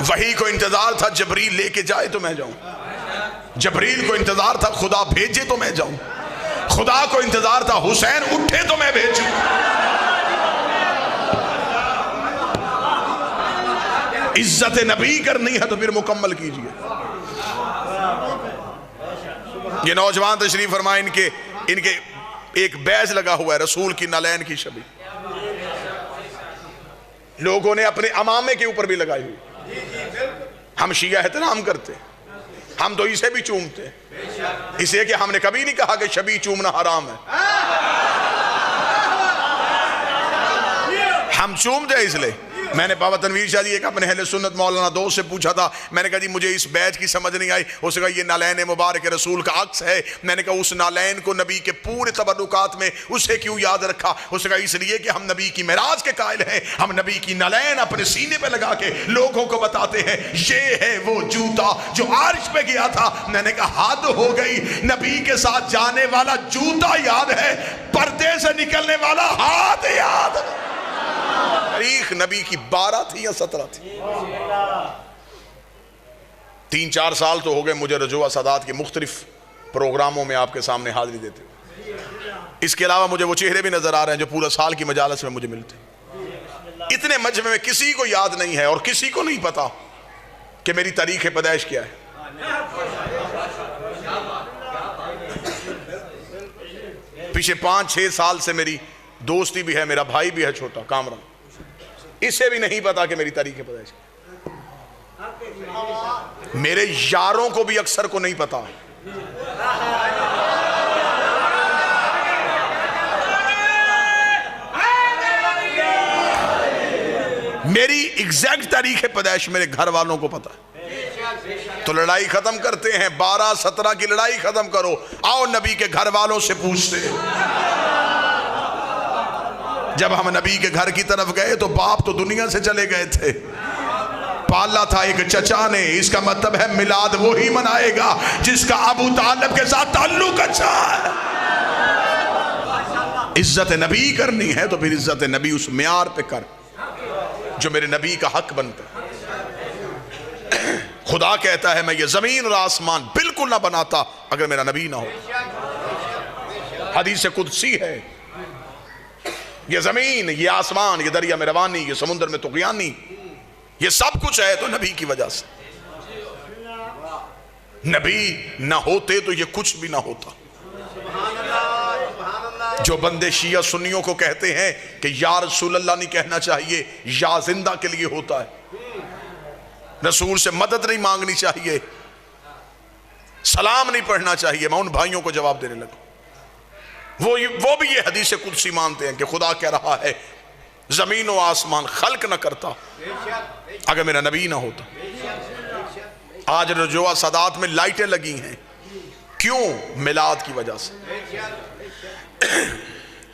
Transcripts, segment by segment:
وحی کو انتظار تھا جبریل لے کے جائے تو میں جاؤں، جبریل کو انتظار تھا خدا بھیجے تو میں جاؤں، خدا کو انتظار تھا حسین اٹھے تو میں بھیجوں۔ عزت نبی کرنی ہے تو پھر مکمل کیجئے۔ یہ نوجوان تشریف فرمائے، ان کے ایک بیج لگا ہوا ہے رسول کی نالین کی شبیہ، لوگوں نے اپنے امامے کے اوپر بھی لگائی ہوئی۔ ہم شیعہ احترام کرتے، ہم تو اسے بھی چومتے، اس لیے کہ ہم نے کبھی نہیں کہا کہ شبیہ چومنا حرام ہے، ہم چومتے اس لیے۔ میں نے بابا تنویر شاہ جی ایک اپنے اہل سنت مولانا دوست سے پوچھا تھا، میں نے کہا جی مجھے اس بیج کی سمجھ نہیں آئی، اس نے کہا یہ نالین مبارک رسول کا عکس ہے۔ میں نے کہا اس نالین کو نبی کے پورے تبرکات میں اسے کیوں یاد رکھا؟ اس نے کہا اس لیے کہ ہم نبی کی معراج کے قائل ہیں، ہم نبی کی نالین اپنے سینے پہ لگا کے لوگوں کو بتاتے ہیں یہ ہے وہ جوتا جو عرش پہ گیا تھا۔ میں نے کہا حد ہو گئی، نبی کے ساتھ جانے والا جوتا یاد ہے، پردے سے نکلنے والا ہاتھ یاد ہے۔ تاریخ نبی کی 12 تھی یا 17 تھی؟ 3-4 سال تو ہو گئے مجھے رجوع سادات کے مختلف پروگراموں میں آپ کے سامنے حاضری دیتے ہوئے۔ اس کے علاوہ مجھے وہ چہرے بھی نظر آ رہے ہیں جو پورا سال کی مجالس میں مجھے ملتے ہیں۔ اتنے مجمع میں کسی کو یاد نہیں ہے اور کسی کو نہیں پتا کہ میری تاریخ پیدائش کیا ہے۔ پیچھے 5-6 سال سے میری دوستی بھی ہے، میرا بھائی بھی ہے چھوٹا کامران، اسے بھی نہیں پتا کہ میری تاریخ پیدائش کیا۔ میرے یاروں کو بھی اکثر کو نہیں پتا۔ میری ایگزیکٹ تاریخ پیدائش میرے گھر والوں کو پتا ہے۔ تو لڑائی ختم کرتے ہیں، 12-17 کی لڑائی ختم کرو، آؤ نبی کے گھر والوں سے پوچھتے ہیں۔ جب ہم نبی کے گھر کی طرف گئے تو باپ تو دنیا سے چلے گئے تھے، پالا تھا ایک چچا نے، اس کا مطلب ہے میلاد وہی منائے گا جس کا ابو طالب کے ساتھ تعلق اچھا ہے۔ عزت نبی کرنی ہے تو پھر عزت نبی اس معیار پہ کر جو میرے نبی کا حق بنتا ہے۔ خدا کہتا ہے میں یہ زمین اور آسمان بالکل نہ بناتا اگر میرا نبی نہ ہو۔ حدیث قدسی ہے، یہ زمین، یہ آسمان، یہ دریا میں روانی، یہ سمندر میں طغیانی، یہ سب کچھ ہے تو نبی کی وجہ سے۔ نبی نہ ہوتے تو یہ کچھ بھی نہ ہوتا۔ جو بندے شیعہ سنیوں کو کہتے ہیں کہ یا رسول اللہ نہیں کہنا چاہیے، یا زندہ کے لیے ہوتا ہے، رسول سے مدد نہیں مانگنی چاہیے، سلام نہیں پڑھنا چاہیے، میں ان بھائیوں کو جواب دینے لگا۔ وہ بھی یہ حدیث قدسی مانتے ہیں کہ خدا کہہ رہا ہے زمین و آسمان خلق نہ کرتا اگر میرا نبی نہ ہوتا۔ آج رجوع سادات میں لائٹیں لگی ہیں، کیوں؟ میلاد کی وجہ سے۔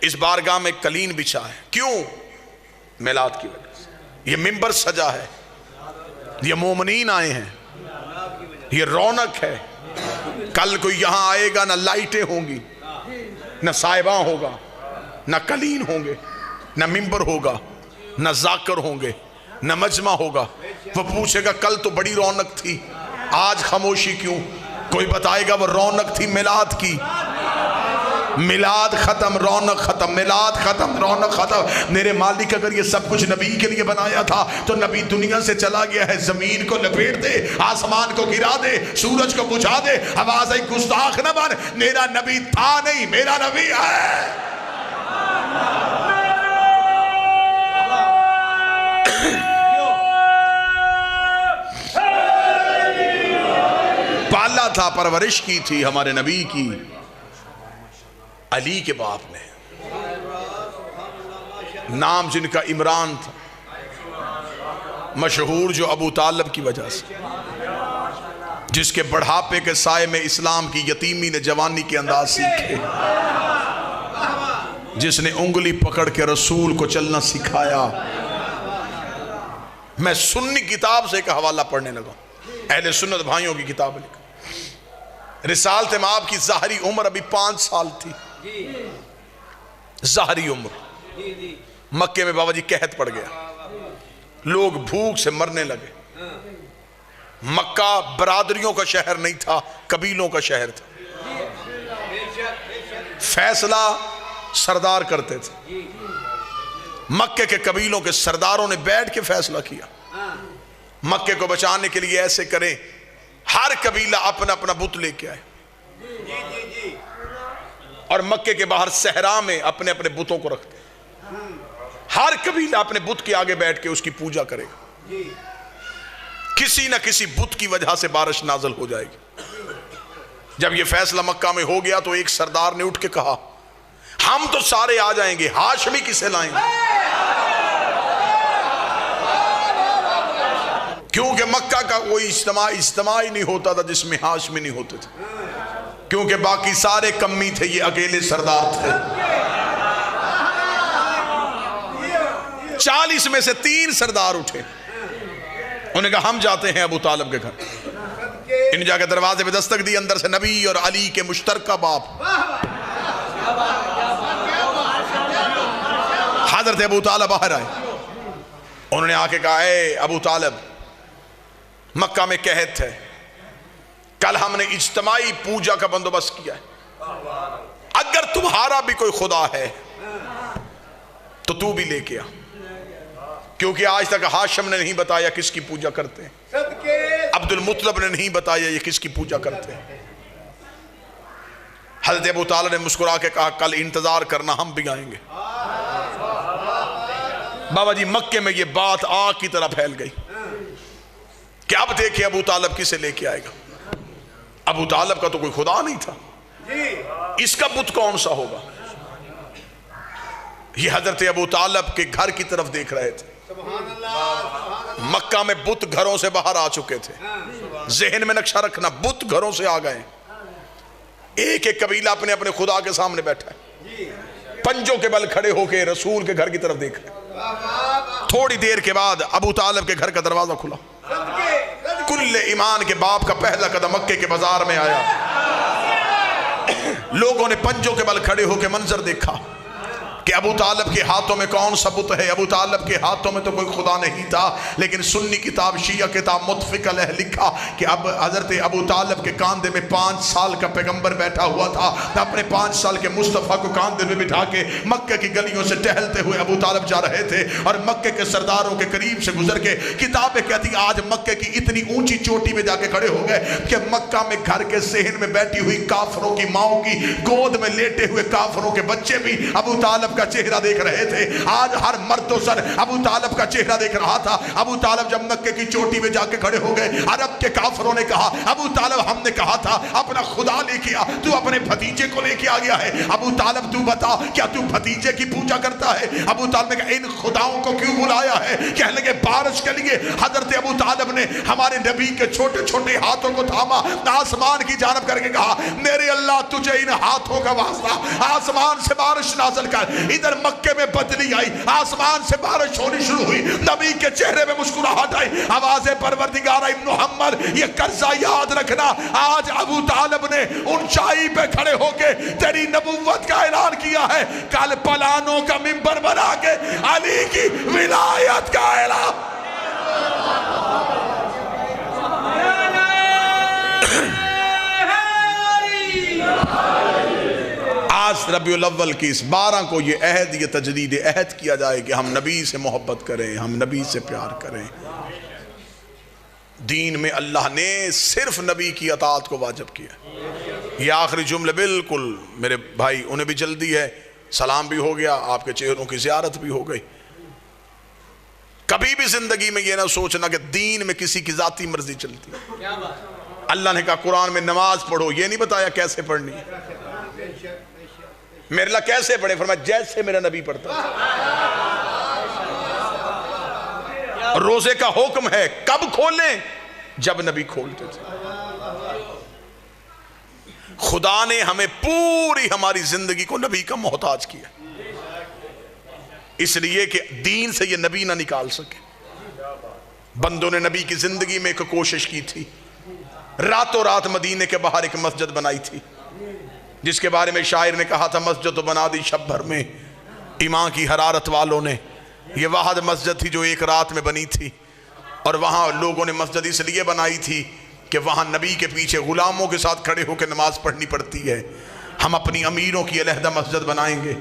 اس بارگاہ میں قلین بچھا ہے، کیوں؟ میلاد کی وجہ سے۔ یہ منبر سجا ہے، یہ مومنین آئے ہیں، یہ رونق ہے۔ کل کوئی یہاں آئے گا نہ لائٹیں ہوں گی، نہ صاحباں ہوگا، نہ قلین ہوں گے، نہ منبر ہوگا، نہ ذاکر ہوں گے، نہ مجمع ہوگا۔ وہ پوچھے گا کل تو بڑی رونق تھی، آج خاموشی کیوں؟ کوئی بتائے گا وہ رونق تھی میلاد کی۔ میلاد ختم، رونق ختم، میلاد ختم، رونق ختم۔ میرے مالک اگر یہ سب کچھ نبی کے لیے بنایا تھا تو نبی دنیا سے چلا گیا ہے۔ زمین کو لپیٹ دے، آسمان کو گرا دے، سورج کو بجھا دے، آواز ایک گستاخ نہ بن۔ میرا نبی تھا نہیں، میرا نبی ہے۔ پالا تھا، پرورش کی تھی ہمارے نبی کی علی کے باپ نے، نام جن کا عمران تھا، مشہور جو ابو طالب کی وجہ سے، جس کے بڑھاپے کے سائے میں اسلام کی یتیمی نے جوانی کے انداز سیکھے، جس نے انگلی پکڑ کے رسول کو چلنا سکھایا۔ میں سنی کتاب سے ایک حوالہ پڑھنے لگا، اہل سنت بھائیوں کی کتاب لکھا، رسالت مآب کی ظاہری عمر ابھی 5 سال تھی، ظاہری عمر۔ مکے میں بابا جی قحط پڑ گیا، لوگ بھوک سے مرنے لگے، مکہ برادریوں کا شہر نہیں تھا، قبیلوں کا شہر تھا۔ فیصلہ سردار کرتے تھے، مکے کے قبیلوں کے سرداروں نے بیٹھ کے فیصلہ کیا مکے کو بچانے کے لیے ایسے کریں، ہر قبیلہ اپنا اپنا بت لے کے آئے اور مکے کے باہر صحرا میں اپنے اپنے بتوں کو رکھتے، ہر قبیلہ اپنے بت کے آگے بیٹھ کے اس کی پوجا کرے گا، کسی نہ کسی بت کی وجہ سے بارش نازل ہو جائے گی۔ جب یہ فیصلہ مکہ میں ہو گیا تو ایک سردار نے اٹھ کے کہا ہم تو سارے آ جائیں گے، ہاشمی کسے لائیں گے؟ کیونکہ مکہ کا کوئی اجتماع ہی نہیں ہوتا تھا جس میں ہاشمی نہیں ہوتے تھے، کیونکہ باقی سارے کمی تھے، یہ اکیلے سردار تھے۔ 40 میں سے 3 سردار اٹھے، انہوں نے کہا ہم جاتے ہیں ابو طالب کے گھر۔ انہیں جا کے دروازے پہ دستک دی، اندر سے نبی اور علی کے مشترکہ باپ حضرت ابو طالب باہر آئے۔ انہوں نے آ کے کہا اے ابو طالب، مکہ میں قحط ہے، کل ہم نے اجتماعی پوجا کا بندوبست کیا ہے، اگر تمہارا بھی کوئی خدا ہے تو تو بھی لے کے آ، کیونکہ آج تک ہاشم نے نہیں بتایا کس کی پوجا کرتے ہیں، عبد المطلب نے نہیں بتایا یہ کس کی پوجا کرتے ہیں۔ حضرت ابو طالب نے مسکرا کے کہا کل انتظار کرنا، ہم بھی آئیں گے۔ بابا جی مکے میں یہ بات آگ کی طرح پھیل گئی کہ اب دیکھیں ابو طالب کسے لے کے آئے گا۔ ابو طالب کا تو کوئی خدا نہیں تھا، اس کا بت کون سا ہوگا؟ یہ حضرت ابو طالب کے گھر کی طرف دیکھ رہے تھے، مکہ میں بت گھروں سے باہر آ چکے تھے، ذہن میں نقشہ رکھنا، بت گھروں سے آ گئے، ایک ایک قبیلہ اپنے اپنے خدا کے سامنے بیٹھا ہے، پنجوں کے بل کھڑے ہو کے رسول کے گھر کی طرف دیکھ رہے۔ تھوڑی دیر کے بعد ابو طالب کے گھر کا دروازہ کھلا، کل ایمان کے باپ کا پہلا قدم مکے کے بازار میں آیا، لوگوں نے پنجوں کے بل کھڑے ہو کے منظر دیکھا کہ ابو طالب کے ہاتھوں میں کون سا بت ہے۔ ابو طالب کے ہاتھوں میں تو کوئی خدا نہیں تھا، لیکن سنی کتاب شیعہ کتاب متفق علیہ لکھا کہ اب حضرت ابو طالب کے کاندھے میں 5 سال کا پیغمبر بیٹھا ہوا تھا، اپنے 5 سال کے مصطفیٰ کو کاندھے میں بٹھا کے مکہ کی گلیوں سے ٹہلتے ہوئے ابو طالب جا رہے تھے، اور مکے کے سرداروں کے قریب سے گزر کے کتابیں کہتی آج مکے کی اتنی اونچی چوٹی میں جا کے کھڑے ہو گئے کہ مکہ میں گھر کے صحن میں بیٹھی ہوئی کافروں کی ماؤں کی گود میں لیٹے ہوئے کافروں کے بچے بھی ابو طالب کا چہرہ دیکھ رہے تھے۔ آج ہر مرد و سر ابو طالب کا چہرہ دیکھ رہا تھا۔ ابو طالب جب مکے کی چوٹی میں جا کے کھڑے ہو گئے، عرب کے کافروں نے کہا ابو طالب ہم نے کہا تھا اپنا خدا لے کے آ، تو اپنے بھتیجے کو لے کے آ گیا ہے، ابو طالب تو بتا کیا تو بھتیجے کی پوجا کرتا ہے؟ ابو طالب نے کہا ان خداؤں کو کیوں بلایا ہے؟ کہنے لگے بارش کے لیے۔ حضرت ابو طالب نے ہمارے نبی کے چھوٹے چھوٹے ہاتھوں کو تھاما، آسمان کی جانب کر کے کہا میرے اللہ تجھے ان ہاتھوں کا واسطہ، آسمان سے بارش نازل کر۔ ادھر مکے میں بدلی آئی، آسمان سے بارش ہونی شروع ہوئی، نبی کے چہرے میں مسکراہٹ آئی، آواز پروردگار ابن محمد یہ قرضہ یاد رکھنا، آج ابو طالب نے اونچائی پہ کھڑے ہو کے تیری نبوت کا اعلان کیا ہے، کل پلانوں کا منبر بنا کے علی کی ولایت کا اعلان۔ آج ربیع الاول کی اس 12 کو یہ عہد، یہ تجدید عہد کیا جائے کہ ہم نبی سے محبت کریں، ہم نبی سے پیار کریں۔ دین میں اللہ نے صرف نبی کی اطاعت کو واجب کیا۔ یہ آخری جملے بالکل میرے بھائی انہیں بھی جلدی ہے، سلام بھی ہو گیا، آپ کے چہروں کی زیارت بھی ہو گئی۔ کبھی بھی زندگی میں یہ نہ سوچنا کہ دین میں کسی کی ذاتی مرضی چلتی ہے۔ اللہ نے کہا قرآن میں نماز پڑھو، یہ نہیں بتایا کیسے پڑھنی ہے۔ میرے اللہ کیسے پڑھے؟ فرمایا جیسے میرا نبی پڑھتا ہے۔ روزے کا حکم ہے، کب کھولیں؟ جب نبی کھولتے تھے۔ خدا نے ہمیں پوری ہماری زندگی کو نبی کا محتاج کیا، اس لیے کہ دین سے یہ نبی نہ نکال سکے۔ بندوں نے نبی کی زندگی میں ایک کوشش کی تھی، راتوں رات مدینے کے باہر ایک مسجد بنائی تھی، جس کے بارے میں شاعر نے کہا تھا مسجد تو بنا دی شب بھر میں ایمان کی حرارت والوں نے۔ یہ واحد مسجد تھی جو ایک رات میں بنی تھی، اور وہاں لوگوں نے مسجد اس لیے بنائی تھی کہ وہاں نبی کے پیچھے غلاموں کے ساتھ کھڑے ہو کے نماز پڑھنی پڑتی ہے۔ ہم اپنی امیروں کی علیحدہ مسجد بنائیں گے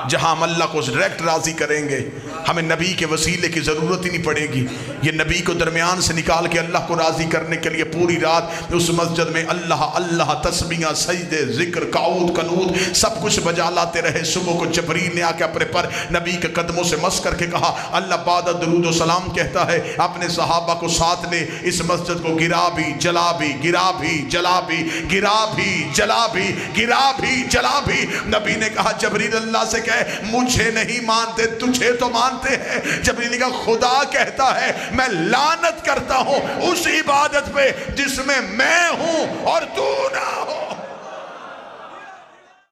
جہاں ہم اللہ کو ڈائریکٹ راضی کریں گے، ہمیں نبی کے وسیلے کی ضرورت ہی نہیں پڑے گی۔ یہ نبی کو درمیان سے نکال کے اللہ کو راضی کرنے کے لیے پوری رات اس مسجد میں اللہ اللہ تسبیحاں، سجدے، ذکر، قعود، قنوت سب کچھ بجا لاتے رہے۔ صبح کو جبریل نے آ کے اپنے پر نبی کے قدموں سے مس کر کے کہا اللہ بعد درود و سلام کہتا ہے اپنے صحابہ کو ساتھ لے، اس مسجد کو گرا بھی جلا بھی، گرا بھی جلا بھی، گرا بھی جلا بھی، گرا بھی جلا بھی۔ نبی نے کہا جبریل اللہ سے کہے مجھے نہیں مانتے تجھے تو مانتے ہیں۔ جبریل نے کہا خدا کہتا ہے میں لعنت کرتا ہوں اس عبادت پہ جس میں میں ہوں اور تو نہ ہو۔